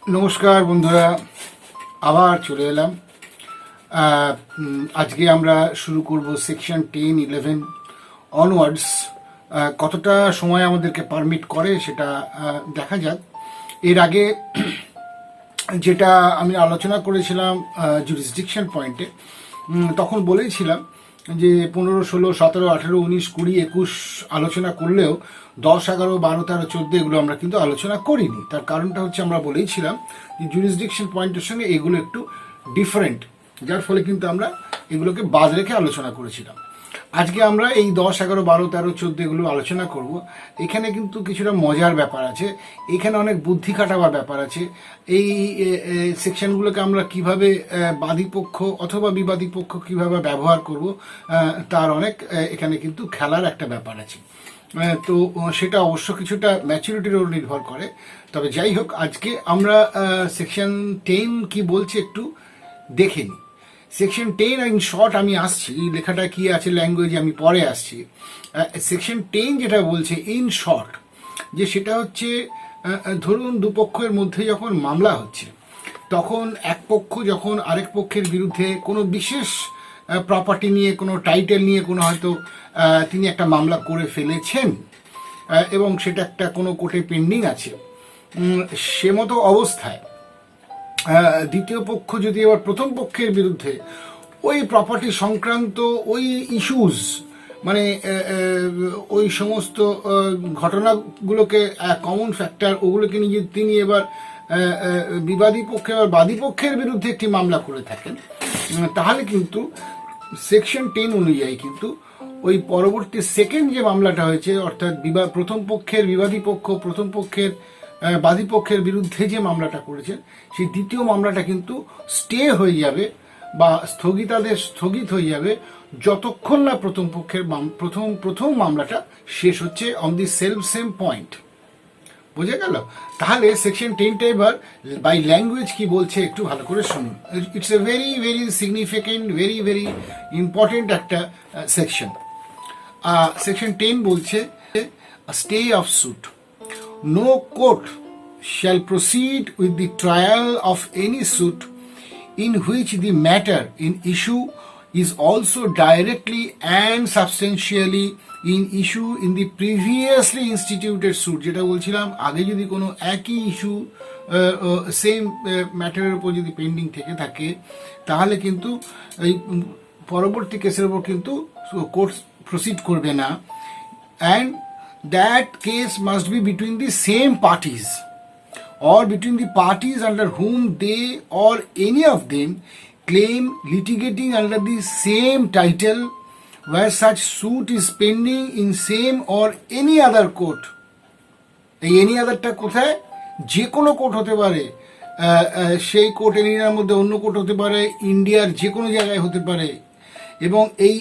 নমস্কার বন্ধুরা, আবার চলে এলাম। আজকে আমরা শুরু করব সেকশন 10-11 অনওয়ার্ডস। কতটা সময় আমাদেরকে পারমিট করে সেটা দেখা যাক। এর আগে যেটা আমি আলোচনা করেছিলাম জুরিসডিকশন পয়েন্টে, তখন বলেইছিলাম যে 15, 16, 17, 18, 19, 20, 21 আলোচনা করলেও 10, 11, 12, 13, 14 এগুলো আমরা কিন্তু আলোচনা করিনি। তার কারণটা হচ্ছে আমরা বলেইছিলাম যে জুরিসডিকশন পয়েন্টের সঙ্গে এগুলো একটু ডিফারেন্ট, যার ফলে কিন্তু আমরা এগুলোকে বাদ রেখে আলোচনা করেছিলাম। আজকে আমরা এই 10, 11, 12, 13, 14 এগুলো আলোচনা করব। এখানে কিন্তু কিছুটা মজার ব্যাপার আছে, এখানে অনেক বুদ্ধি খাটাবার ব্যাপার আছে। এই সেকশনগুলোকে আমরা কিভাবে বাদী পক্ষ অথবা বিবাদী পক্ষ কিভাবে ব্যবহার করব, তার অনেক এখানে কিন্তু খেলার একটা ব্যাপার আছে। তো সেটা অবশ্য কিছুটা ম্যাচুরিটির উপর নির্ভর করে। তবে যাই হোক, আজকে আমরা সেকশন 10 কি বলছে একটু দেখে নিই। সেকশন 10 ইন শর্ট আমি আসছি, লেখাটা কি আছে ল্যাঙ্গুয়েজে আমি পরে আসছি। সেকশন 10 যেটা বলছে ইন শর্ট, যে সেটা হচ্ছে ধরুন দুপক্ষের মধ্যে যখন মামলা হচ্ছে, তখন এক পক্ষ যখন আরেক পক্ষের বিরুদ্ধে কোনো বিশেষ প্রপার্টি নিয়ে, কোনো টাইটেল নিয়ে কোনো হয়তো তিনি একটা মামলা করে ফেলেছেন এবং সেটা একটা কোনো কোর্টে পেন্ডিং আছে, সে মতো অবস্থায় দ্বিতীয় পক্ষ যদি এবার প্রথম পক্ষের বিরুদ্ধে ওই প্রপার্টি সংক্রান্ত ওই ইস্যুস, মানে ওই সমস্ত ঘটনাগুলোকে কমন ফ্যাক্টর, ওগুলোকে নিয়ে তিনি এবার বিবাদী পক্ষে এবার বাদী পক্ষের বিরুদ্ধে একটি মামলা করে থাকেন, তাহলে কিন্তু সেকশন 10 অনুযায়ী কিন্তু ওই পরবর্তী সেকেন্ড যে মামলাটা হয়েছে, অর্থাৎ প্রথম পক্ষের বিবাদী পক্ষ প্রথম পক্ষের বাদী পক্ষের বিরুদ্ধে যে মামলাটা করেছেন, সেই দ্বিতীয় মামলাটা কিন্তু স্টে হয়ে যাবে বা স্থগিতাদেশ স্থগিত হয়ে যাবে যতক্ষণ না প্রথম পক্ষের প্রথম মামলাটা শেষ হচ্ছে অন দি সেম পয়েন্ট। বোঝা গেল? তাহলে সেকশন 10টা এবার বাই ল্যাঙ্গুয়েজ কি বলছে একটু ভালো করে শুনুন। It's a very very significant, very very important একটা সেকশন। সেকশন 10 বলছে stay of suit. No court shall proceed with the trial of any suit in which the matter in issue is also directly and substantially in issue in the previously instituted suit। যেটা বলছিলাম, আগে যদি কোনো একই issue same ম্যাটারের উপর যদি pending থেকে থাকে, তাহলে কিন্তু এই পরবর্তী কেসের উপর কিন্তু কোর্ট প্রসিড করবে না। And that case must be between the same parties or between the parties under whom they or any of them claim litigating under the same title where such suit is pending in same or any other court। এই any আদারটা কোথায়? যে কোনো court হতে পারে, সেই court এরিয়ার মধ্যে অন্য কোর্ট হতে পারে, ইন্ডিয়ার যে কোনো জায়গায় হতে পারে, এবং এই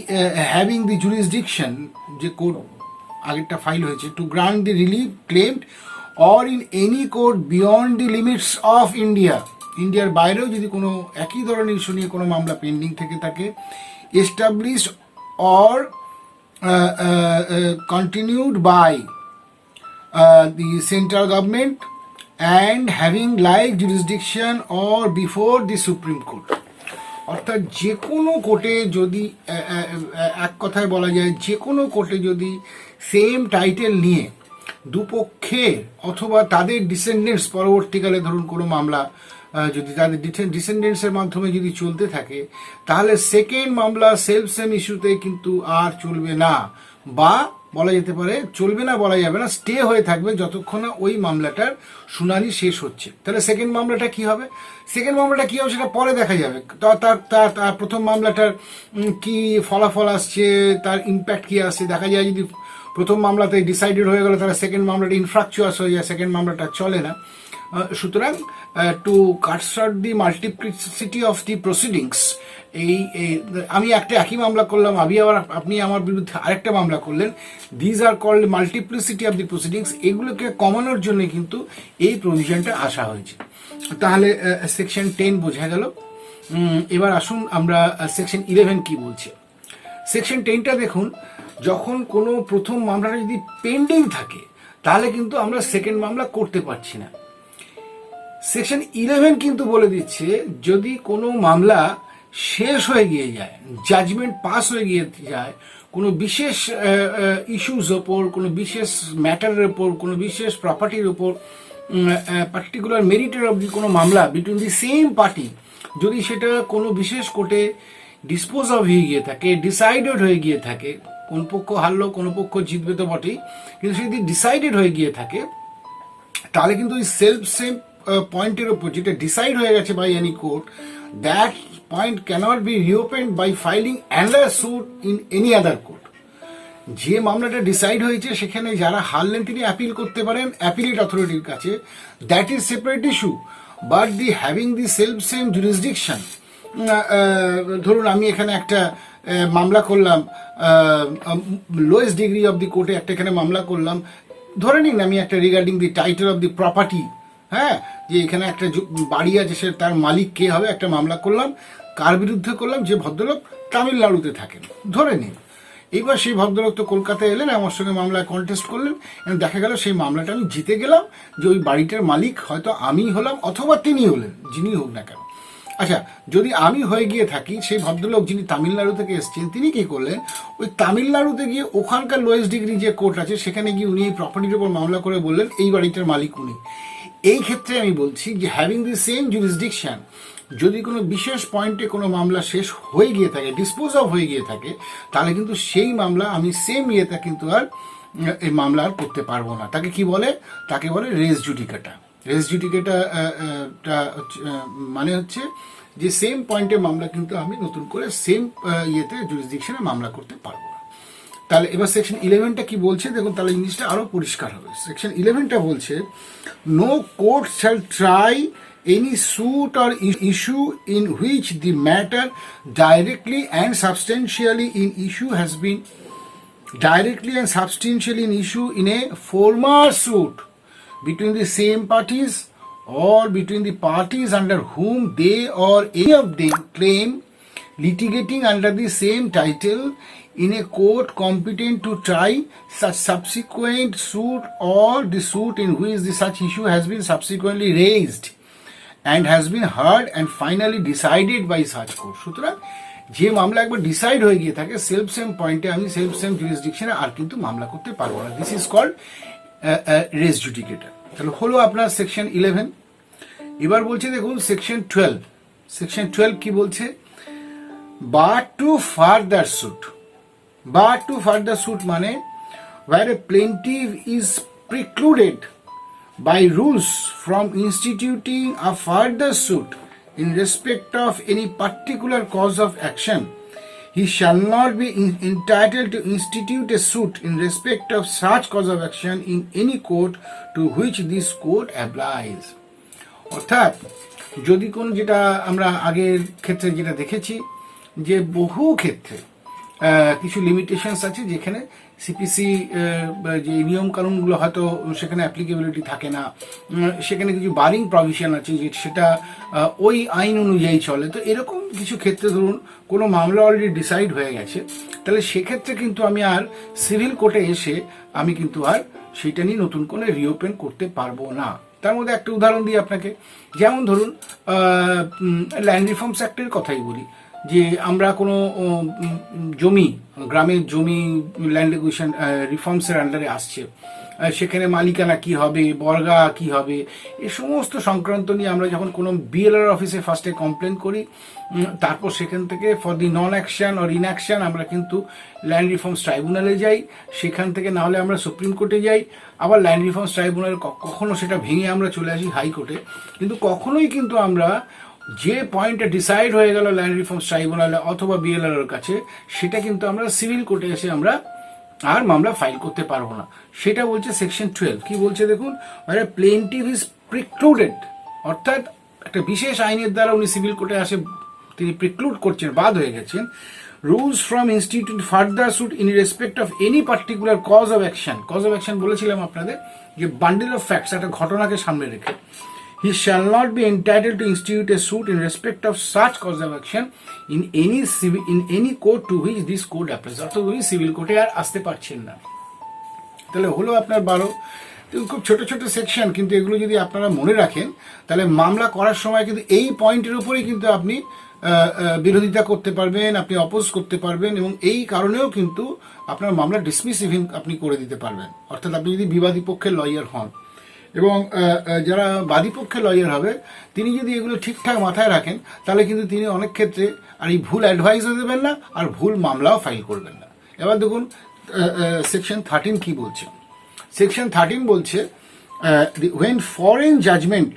হ্যাভিং দি জুরিসডিকশন, যে কোর্ট আগেরটা ফাইল হয়েছে, two grant the relief claimed or in any court beyond the limits of India. ইন্ডিয়ার বাইরেও যদি কোনো একই ধরনের ইস্যু নিয়ে কোনো মামলা পেন্ডিং থেকে থাকে, established or continued by the central government and having like jurisdiction or before the supreme court. অর্থাৎ যে কোনো কোর্টে যদি, এক কথায় বলা যায়, যে কোনো কোর্টে যদি সেম টাইটেল নিয়ে দুপক্ষের অথবা তাদের ডিসেন্ডেন্টস পরবর্তীকালে ধরুন কোনো মামলা যদি তাদের ডিসেন্ডেন্টসের মাধ্যমে যদি চলতে থাকে, তাহলে সেকেন্ড মামলা সেম ইস্যুতে কিন্তু আর চলবে না, বা বলা যেতে পারে চলবে না বলা যাবে না, স্টে হয়ে থাকবে যতক্ষণ না ওই মামলাটার শুনানি শেষ হচ্ছে। তাহলে সেকেন্ড মামলাটা কি হবে? সেকেন্ড মামলাটা কি হবে সেটা পরে দেখা যাবে। তার প্রথম মামলাটার কি ফলাফল আসছে, তার ইম্প্যাক্ট কি আসছে দেখা যায়। যদি প্রথম মামলাতে ডিসাইডেড হয়ে গেল, তাহলে সেকেন্ড মামলাটা ইনফ্রাকচুয়াস হয়ে যায়, সেকেন্ড মামলাটা চলে না। সুতরাং to cut short the multiplicity of the proceedings, এই আমি একটা একই মামলা করলাম, আপনি আমার বিরুদ্ধে আরেকটা মামলা করলেন, these are called multiplicity of the proceedings, এগুলোকে কমানোর জন্য কিন্তু এই প্রভিশনটা আসা হয়েছে। তাহলে সেকশন 10 বোঝা গেল। এবার আসুন আমরা সেকশন 11 কি বলছে। সেকশন 10টা দেখুন, যখন কোনো প্রথম মামলাটা যদি পেন্ডিং থাকে, তাহলে কিন্তু আমরা সেকেন্ড মামলা করতে পারছি না। সেকশন 11 কিন্তু বলে দিচ্ছে যদি কোনো মামলা শেষ হয়ে গিয়ে যায়, জাজমেন্ট পাস হয়ে গিয়ে যায়, কোনো বিশেষ ইস্যুস ওপর, কোনো বিশেষ ম্যাটারের ওপর, কোনো বিশেষ প্রপার্টির ওপর, পার্টিকুলার মেরিটের অবধি কোনো মামলা বিটুইন দি সেম পার্টি, যদি সেটা কোনো বিশেষ কোর্টে ডিসপোজ অফ হয়ে গিয়ে থাকে, ডিসাইডেড হয়ে গিয়ে থাকে, কোন পক্ষ হারলো কোন পক্ষ জিতবে তো বটেই, কিন্তু যদি ডিসাইডেড হয়ে গিয়ে থাকে, তাহলে কিন্তু ওই সেম পয়েন্টের ওপর যেটা ডিসাইড হয়ে গেছে by any court, that point cannot be reopened by filing another suit in any other court. যে মামলাটা ডিসাইড হয়েছে সেখানে যারা হারলেন তিনি অ্যাপিল করতে পারেন অ্যাপিলেট অথরিটির কাছে, that is separate issue, but the having the same jurisdiction. ধরুন আমি এখানে একটা মামলা করলাম, লোয়েস্ট ডিগ্রি অফ দি কোর্টে একটা এখানে মামলা করলাম, ধরে নিন আমি একটা regarding the title of the property, হ্যাঁ, যে এখানে একটা বাড়ি আছে সে তার মালিক কে হবে, একটা মামলা করলাম, কার বিরুদ্ধে করলাম, যে ভদ্রলোক তামিলনাড়ুতে থাকেন ধরে নিন। এইবার সেই ভদ্রলোক তো কলকাতায় এলেন, আমার সঙ্গে মামলায় কন্টেস্ট করলেন, দেখা গেল সেই মামলাটা আমি জিতে গেলাম, যে ওই বাড়িটার মালিক হয়তো আমি হলাম অথবা তিনি হলেন, যিনি হোক না কেন। আচ্ছা, যদি আমি হয়ে গিয়ে থাকি, সেই ভদ্রলোক যিনি তামিলনাড়ু থেকে এসছেন তিনি কি করলেন, ওই তামিলনাড়ুতে গিয়ে ওখানকার লোয়েস্ট ডিগ্রি যে কোর্ট আছে সেখানে গিয়ে উনি এই প্রপার্টির উপর মামলা করে বললেন এই বাড়িটার মালিক উনি। এই ক্ষেত্রে আমি বলছি যে হ্যাভিং দি সেম জুরিসডিকশন, যদি কোনো বিশেষ পয়েন্টে কোনো মামলা শেষ হয়ে গিয়ে থাকে, ডিসপোজ অফ হয়ে গিয়ে থাকে, তাহলে কিন্তু সেই মামলা আমি সেম ইয়েটা কিন্তু আর এই মামলা আর করতে পারবো না। তাকে কি বলে, তাকে বলে রেস জুডিকেটা। রেস জুডিকেটা মানে হচ্ছে যে সেম পয়েন্টে মামলা কিন্তু আমি নতুন করে সেম ইয়েতে জুরিসডিকশনে মামলা করতে পারবো না। তাহলে এবার সেকশন 11টা কি বলছে দেখুন, তাহলে জিনিসটা আরো পরিষ্কার হবে। সেকশন 11টা বলছে no court shall try any suit or issue in which the matter directly and substantially in issue has been directly and substantially in issue in a former suit between the same parties or between the parties under whom they or any of them claim litigating under the same title in a court competent to try such subsequent suit or the suit in which the such issue has been subsequently raised and has been heard and finally decided by such court. সুতরাং যে মামলা একবার decide হয়ে গিয়ে থাকে same পয়েন্টে আমি same জুরিসডিকশনে আর কিন্তু মামলা করতে পারবো না। This is called res judicata. তাহলে হলো আপনার সেকশন 11। এবার বলছে দেখুন সেকশন 12। সেকশন 12 কি বলছে, but to further suit, but to further suit মানে where a plaintiff is precluded by rules from instituting a further suit in respect of any particular cause of action, he shall not be entitled to institute a suit in respect of such cause of action in any court to which this court applies. অর্থাৎ যদি কোন, যেটা আমরা আগের ক্ষেত্রে যেটা দেখেছি যে বহু ক্ষেত্রে কিছু লিমিটেশনস আছে যেখানে সিপিসি যে নিয়ম কানুনগুলো হয়তো সেখানে অ্যাপ্লিকেবিলিটি থাকে না, সেখানে কিছু বারিং প্রভিশন আছে যে সেটা ওই আইন অনুযায়ী চলে। তো এরকম কিছু ক্ষেত্রে ধরুন কোনো মামলা অলরেডি ডিসাইড হয়ে গেছে, তাহলে সেক্ষেত্রে কিন্তু আমি আর সিভিল কোর্টে এসে আমি কিন্তু আর সেটা নিয়ে নতুন করে রিওপেন করতে পারবো না। তার মধ্যে একটা উদাহরণ দিই আপনাকে, যেমন ধরুন ল্যান্ড রিফর্মস অ্যাক্টের কথাই বলি, যে আমরা কোনো জমি, গ্রামের জমি ল্যান্ড একুইশন রিফর্মসের আন্ডারে আসছে, সেখানে মালিকানা কি হবে, বর্গা কি হবে, এ সমস্ত সংক্রান্ত নিয়ে আমরা যখন কোনো বিএলআর অফিসে ফার্স্টে কমপ্লেন করি, তারপর সেখান থেকে for the non action or inaction আমরা কিন্তু ল্যান্ড রিফর্মস ট্রাইব্যুনালে যাই, সেখান থেকে না হলে আমরা সুপ্রিম কোর্টে যাই, আবার ল্যান্ড রিফর্মস ট্রাইব্যুনাল কখনো সেটা ভেঙে আমরা চলে আসি হাইকোর্টে। কিন্তু কখনোই কিন্তু আমরা যে পয়েন্টটা ডিসাইড হয়ে গেল ল্যান্ড রিফর্মস ট্রাইব্যুনালে অথবা বিএলআর এর কাছে, সেটা কিন্তু আমরা সিভিল কোর্টে এসে আমরা আর মামলা ফাইল করতে পারবো না। সেটা বলছে সেকশন 12। কি বলছে দেখুন, প্লেন্টিফ ইজ প্রিক্লুডেড, অর্থাৎ একটা বিশেষ আইনের দ্বারা উনি সিভিল কোর্টে আসে তিনি প্রিক্লুড করছেন, বাদ হয়ে গেছেন, rules from institute further suit in respect of any particular cause of action. Cause of action বলেছিলাম আপনাদের যে বান্ডেল অফ ফ্যাক্টস, একটা ঘটনাকে সামনে রেখে, he shall not be entitled to institute a suit in respect of such cause of action in any court to which this code applies. অর্থাৎ উনি civil কোর্টে আর আসতে পারছেন না। তাহলে হলো আপনার 12। তো খুব ছোট ছোট সেকশন, কিন্তু এগুলো যদি আপনারা মনে রাখেন তাহলে মামলা করার সময় কিন্তু এই পয়েন্টের উপরেই কিন্তু আপনি বিরোধিতা করতে পারবেন, আপনি অপোজ করতে পারবেন, এবং এই কারণেও কিন্তু আপনার মামলা ডিসমিস ইভিন আপনি করে দিতে পারবেন। অর্থাৎ আপনি যদি বিবাদী পক্ষের লয়ার হন, এবং যারা বাদী পক্ষের লয়ার হবে তিনি যদি এগুলো ঠিকঠাক মাথায় রাখেন তাহলে কিন্তু তিনি অনেক ক্ষেত্রে আর এই ভুল অ্যাডভাইসও দেবেন না, আর ভুল মামলাও ফাইল করবেন না। এবার দেখুন সেকশন 13 কি বলছে। সেকশন 13 বলছে when foreign judgment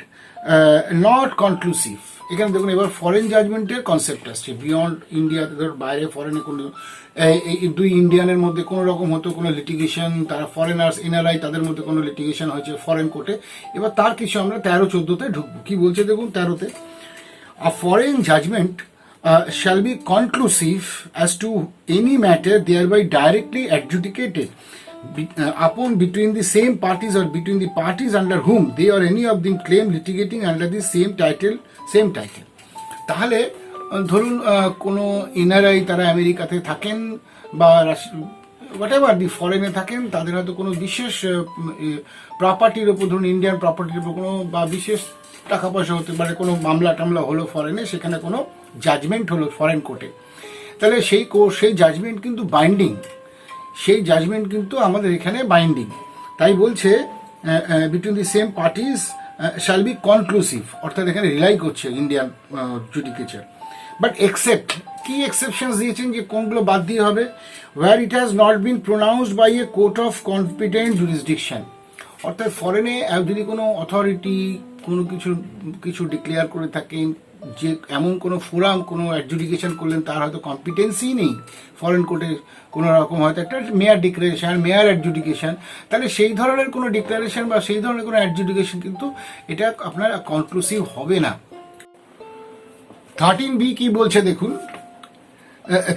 not conclusive। এখানে দেখুন এবার ফরেন জাজমেন্টের কনসেপ্ট আসছে। বিয়ন্ড ইন্ডিয়া, ধর বাইরে ফরেনে কোনো দুই ইন্ডিয়ানের মধ্যে কোনো রকম হতো কোনো লিটিগেশন, তারা ফরেনার্স এনআরআই তাদের মধ্যে কোনো লিটিগেশন হয়েছে ফরেন কোর্টে। এবার তার কিছু আমরা 13-14তে ঢুকবো। কি বলছে দেখুন 13তে, a foreign judgment shall be conclusive as to any matter thereby directly adjudicated upon between the same parties or between the parties under whom they or any of them claim litigating under the same title. তাহলে ধরুন কোনো NRI তারা আমেরিকাতে থাকেন বা whatever দি ফরেনে থাকেন, তাদের হয়তো কোনো বিশেষ প্রপার্টির ওপর, ধরুন ইন্ডিয়ান প্রপার্টির ওপর কোনো বা বিশেষ টাকা পয়সা হতে পারে, কোনো মামলা টামলা হলো ফরেনে, সেখানে কোনো জাজমেন্ট হলো ফরেন কোর্টে, তাহলে সেই জাজমেন্ট কিন্তু বাইন্ডিং, সেই জাজমেন্ট কিন্তু আমাদের এখানে বাইন্ডিং। তাই বলছে between the same parties shall be conclusive, অর্থাৎ এখানে রিলাই করছে ইন্ডিয়ান জুডিকেচার। বাট এক্সেপ্ট, কি এক্সেপশনস দিয়েছেন যে কোনগুলো বাদ দিয়ে হবে, where it has not been pronounced by a court of competent jurisdiction. অর্থাৎ ফরেনে যদি কোনো অথরিটি কোনো কিছু ডিক্লেয়ার করে থাকেন যে এমন কোনো ফোরাম কোনো অ্যাডজুডিকেশন করলেন তার হয়তো কম্পিটেন্সি নেই ফরেন কোর্টে, কোনো রকম হয়তো একটা মেয়ার ডিক্লারেশন, মেয়ার অ্যাডজুডিকেশন, তাহলে সেই ধরনের কোনো ডিক্লারেশন বা সেই ধরনের কোনো অ্যাডজুডিকেশন কিন্তু এটা আপনার কনক্লুসিভ হবে না। 13B কি বলছে দেখুন,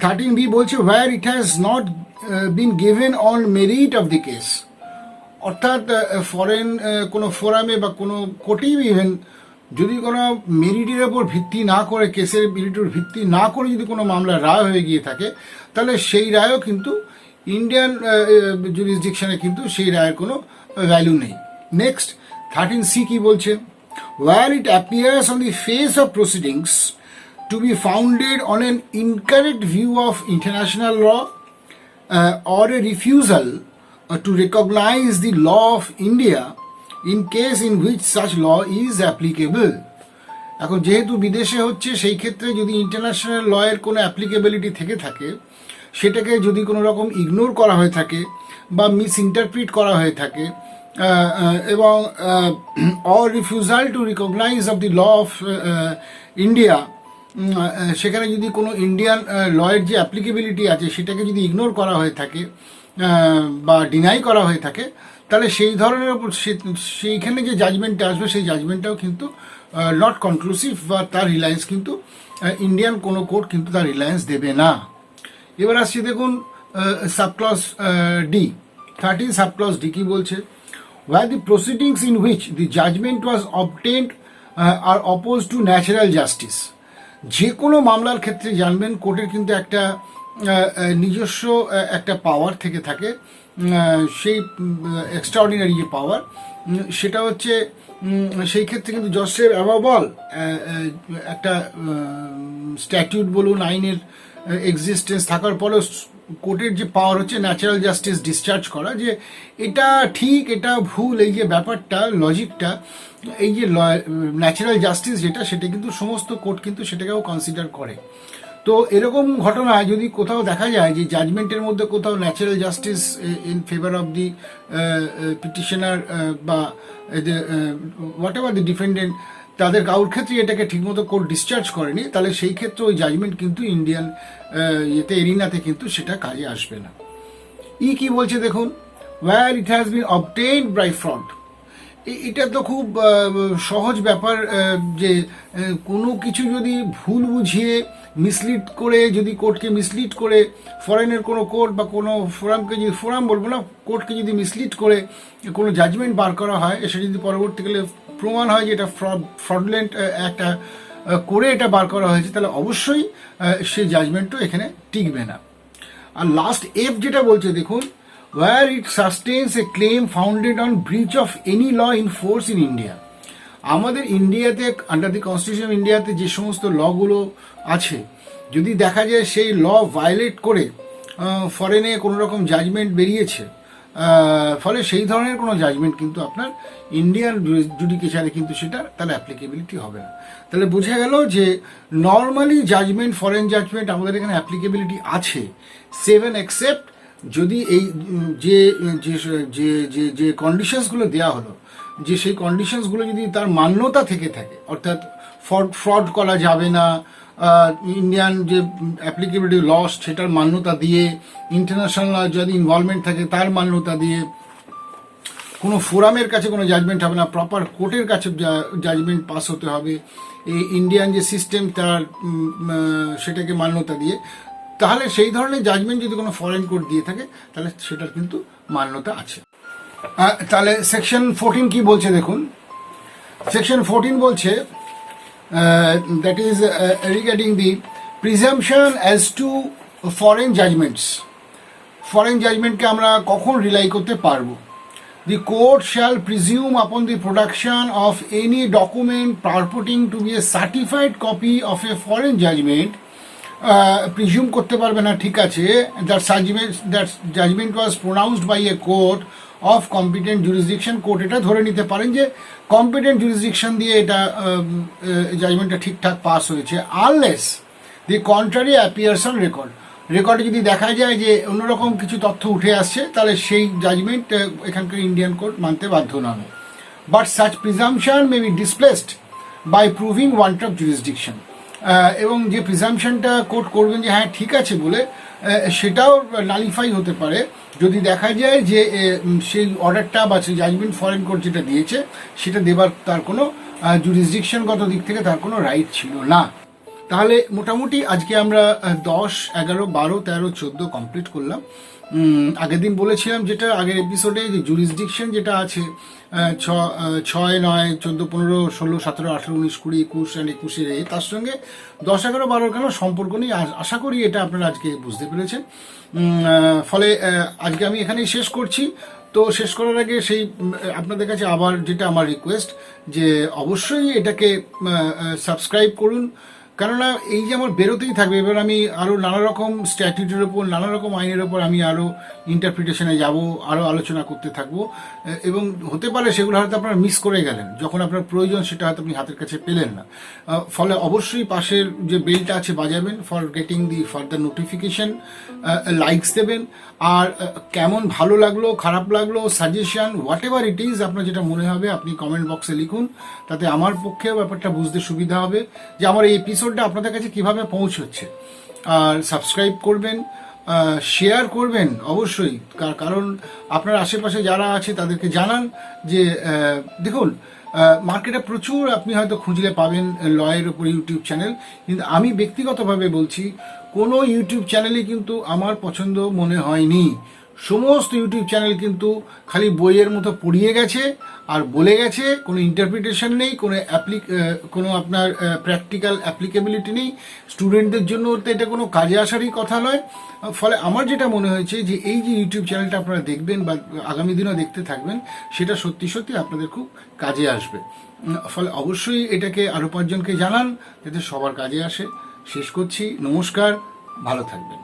13B বলছে where it has not been given on merit of the case। অর্থাৎ ফরেন কোনো ফোরামে বা কোনো কোর্টেই ইভেন যদি কোনো মেরিটের ওপর ভিত্তি না করে, কেসের মেরিটের ভিত্তি না করে যদি কোনো মামলার রায় হয়ে গিয়ে থাকে, তাহলে সেই রায়ও কিন্তু ইন্ডিয়ান জুরিসডিকশনে কিন্তু সেই রায়ের কোনো ভ্যালু নেই। নেক্সট 13C কি বলছে, where it appears on the face of proceedings to be founded on an incorrect view of international law or a refusal to recognize the law of India in case in which such law is applicable। এখন যেহেতু বিদেশে হচ্ছে, সেই ক্ষেত্রে যদি international লয়ের কোনো applicability থেকে থাকে, সেটাকে যদি কোনো রকম ইগনোর করা হয়ে থাকে বা মিস ইন্টারপ্রিট করা হয়ে থাকে, এবং or refusal to recognise of the law of India, সেখানে যদি কোনো ইন্ডিয়ান লয়ের যে অ্যাপ্লিকেবিলিটি আছে সেটাকে যদি ইগনোর করা হয়ে থাকে বা ডিনাই করা হয়ে থাকে, তাহলে সেই ধরনের ওপর সেইখানে যে জাজমেন্টটা আসবে সেই জাজমেন্টটাও কিন্তু নট কনক্লুসিভ, বা তার রিলায়েন্স কিন্তু ইন্ডিয়ান কোনো কোর্ট কিন্তু তার রিলায়েন্স দেবে না। এবার আসছি দেখুন সাবক্লজ ডি, 13 সাবক্লজ ডি কি বলছে, where the proceedings in which the judgment was obtained are opposed to natural justice। যে কোনো মামলার ক্ষেত্রে জানবেন কোর্টের কিন্তু একটা নিজস্ব একটা পাওয়ার থেকে থাকে, সেই এক্সট্রাঅর্ডিনারি যে পাওয়ার, সেটা হচ্ছে সেই ক্ষেত্রে কিন্তু জজের অ্যাভাবল একটা স্ট্যাটিউট বলুন, আইনের এক্সিস্টেন্স থাকার পরেও কোর্টের যে পাওয়ার হচ্ছে ন্যাচারাল জাস্টিস ডিসচার্জ করা, যে এটা ঠিক এটা ভুল, এই যে ব্যাপারটা লজিকটা, এই যে ন্যাচারাল জাস্টিস যেটা, সেটা কিন্তু সমস্ত কোর্ট কিন্তু সেটাকেও কনসিডার করে। তো এরকম ঘটনা যদি কোথাও দেখা যায় যে জাজমেন্টের মধ্যে কোথাও natural justice in favour of the petitioner বা হোয়াট এভার দি ডিফেন্ডেন্ট, তাদের কারোর ক্ষেত্রে এটাকে ঠিকমতো কোর্ট ডিসচার্জ করেনি, তাহলে সেই ক্ষেত্রে ওই জাজমেন্ট কিন্তু ইন্ডিয়ান এরিনাতে কিন্তু সেটা কাজে আসবে না। কি বলছে দেখুন, where it has been obtained by fraud। এটা তো খুব সহজ ব্যাপার, যে কোনো কিছু যদি ভুল বুঝিয়ে মিসলিড করে, যদি কোর্টকে মিসলিড করে, ফরেনের কোনো কোর্ট বা কোনো ফোরামকে যদি, ফোরাম বলবো না, কোর্টকে যদি মিসলিড করে কোনো জাজমেন্ট বার করা হয়, এসে যদি পরবর্তীকালে প্রমাণ হয় যে এটা ফ্রডলেন্ট একটা করে এটা বার করা হয়েছে, তাহলে অবশ্যই সেই জাজমেন্টও এখানে টিকবে না। আর লাস্ট এফ যেটা বলছে দেখুন, where it sustains a claim founded on breach of any law in force in India. আমাদের ইন্ডিয়াতে আন্ডার দি কনস্টিটিউশন অফ ইন্ডিয়াতে যে সমস্ত লগুলো আছে, যদি দেখা যায় সেই ল ভায়োলেট করে ফরেনে কোনো রকম জাজমেন্ট বেরিয়েছে, ফলে সেই ধরনের কোনো জাজমেন্ট কিন্তু আপনার ইন্ডিয়ান জুডিকেচারে কিন্তু সেটা তাহলে অ্যাপ্লিকেবিলিটি হবে না। তাহলে বোঝা গেল যে নর্মালি জাজমেন্ট, ফরেন জাজমেন্ট আমাদের এখানে অ্যাপ্লিকেবিলিটি আছে, সেভেন এক্সেপ্ট যদি এই যে যে যে যে কন্ডিশনসগুলো দেওয়া হলো, যে সেই কন্ডিশনসগুলো যদি তার মান্যতা থেকে থাকে, অর্থাৎ ফ্রড করা যাবে না, ইন্ডিয়ান যে অ্যাপ্লিকেবিলিটি ল সেটার মান্যতা দিয়ে, ইন্টারন্যাশনাল যদি ইনভলভমেন্ট থাকে তার মান্যতা দিয়ে, কোনো ফোরামের কাছে কোনো জাজমেন্ট হবে না, প্রপার কোর্টের কাছে জাজমেন্ট পাস হতে হবে, এই ইন্ডিয়ান যে সিস্টেম তার সেটাকে মান্যতা দিয়ে, তাহলে সেই ধরনের জাজমেন্ট যদি কোনো ফরেন কোর্ট দিয়ে থাকে তাহলে সেটার কিন্তু মান্যতা আছে। তাহলে সেকশন 14 কি বলছে দেখুন। সেকশন 14 বলছে that is regarding the presumption as to foreign judgments. Foreign জাজমেন্টকে আমরা কখন রিলাই করতে পারবো? The court shall presume upon the production of any document purporting to be a certified copy of a foreign judgment, presume করতে পারবে না, ঠিক আছে, that judgment was pronounced by a court of competent jurisdiction. Court এটা ধরে নিতে পারেন যে কম্পিটেন্ট জুরিসডিকশন দিয়ে এটা জাজমেন্টটা ঠিকঠাক পাস হয়েছে, unless the contrary appears on record. রেকর্ডে যদি দেখা যায় যে অন্যরকম কিছু তথ্য উঠে আসছে, তাহলে সেই জাজমেন্ট এখানকার ইন্ডিয়ান কোর্ট মানতে বাধ্য নয়। But such presumption may be displaced by proving want of jurisdiction. এবং যে প্রিজাম্পশনটা কোর্ট করবেন যে হ্যাঁ ঠিক আছে বলে, সেটাও নালিফাই হতে পারে যদি দেখা যায় যে সেই অর্ডারটা বা সেই জাজমেন্ট ফরেন কোর্ট যেটা দিয়েছে সেটা দেবার তার কোনো জুরিসডিকশনগত দিক থেকে তার কোনো রাইট ছিল না। তাহলে মোটামুটি আজকে আমরা 10, 11, 12, 13, 14 কমপ্লিট করলাম। আগের দিন বলেছিলাম যেটা আগের এপিসোডে, যে জুরিসডিকশন যেটা আছে 6, 9, 14, 15, 16, 17, 18, 19, 20, 21 আর 21 তার সঙ্গে 10, 11, 12 কেন সম্পর্ক নেই, আশা করি এটা আপনারা আজকে বুঝতে পেরেছেন। ফলে আজকে আমি এখানেই শেষ করছি। তো শেষ করার আগে সেই আপনাদের কাছে আবার যেটা আমার রিকোয়েস্ট, যে অবশ্যই এটাকে সাবস্ক্রাইব করুন, কেননা এই যে আমার বেরোতেই থাকবে। এবার আমি আরও নানা রকম স্ট্যাটিউটের ওপর, নানা রকম আইনের ওপর আমি আরও ইন্টারপ্রিটেশনে যাব, আরও আলোচনা করতে থাকবো, এবং হতে পারে সেগুলো হয়তো আপনারা মিস করে গেলেন, যখন আপনার প্রয়োজন সেটা হয়তো আপনি হাতের কাছে পেলেন না। ফলে অবশ্যই পাশের যে বেলটা আছে বাজাবেন for getting the further notification, likes দেবেন, আর কেমন ভালো লাগলো, খারাপ লাগলো, suggestion, whatever it is, আপনার যেটা মনে হবে আপনি কমেন্ট বক্সে লিখুন, তাতে আমার পক্ষেও ব্যাপারটা বুঝতে সুবিধা হবে যে আমার এই এপিসোডটা আপনাদের কাছে কিভাবে পৌঁছচ্ছে। আর সাবস্ক্রাইব করবেন, শেয়ার করবেন অবশ্যই, কারণ আপনার আশেপাশে যারা আছে তাদেরকে জানান যে দেখুন, মার্কেটে প্রচুর আপনি হয়তো খুঁজলে পাবেন লয়ের ওপর ইউটিউব চ্যানেল, কিন্তু আমি ব্যক্তিগতভাবে বলছি কোনো ইউটিউব চ্যানেলই কিন্তু আমার পছন্দ মনে হয়নি। সমস্ত ইউটিউব চ্যানেল কিন্তু খালি বইয়ের মতো পড়িয়ে গেছে আর বলে গেছে, কোনো ইন্টারপ্রিটেশন নেই, কোনো আপনার প্র্যাকটিক্যাল অ্যাপ্লিকেবিলিটি নেই, স্টুডেন্টদের জন্য তো এটা কোনো কাজে আসারই কথা নয়। ফলে আমার যেটা মনে হয়েছে যে এই যে ইউটিউব চ্যানেলটা আপনারা দেখবেন বা আগামী দিনও দেখতে থাকবেন, সেটা সত্যি সত্যি আপনাদের খুব কাজে আসবে। ফলে অবশ্যই এটাকে আরও 5 জনকে জানান যাতে সবার কাজে আসে। শেষ করছি, নমস্কার, ভালো থাকবেন।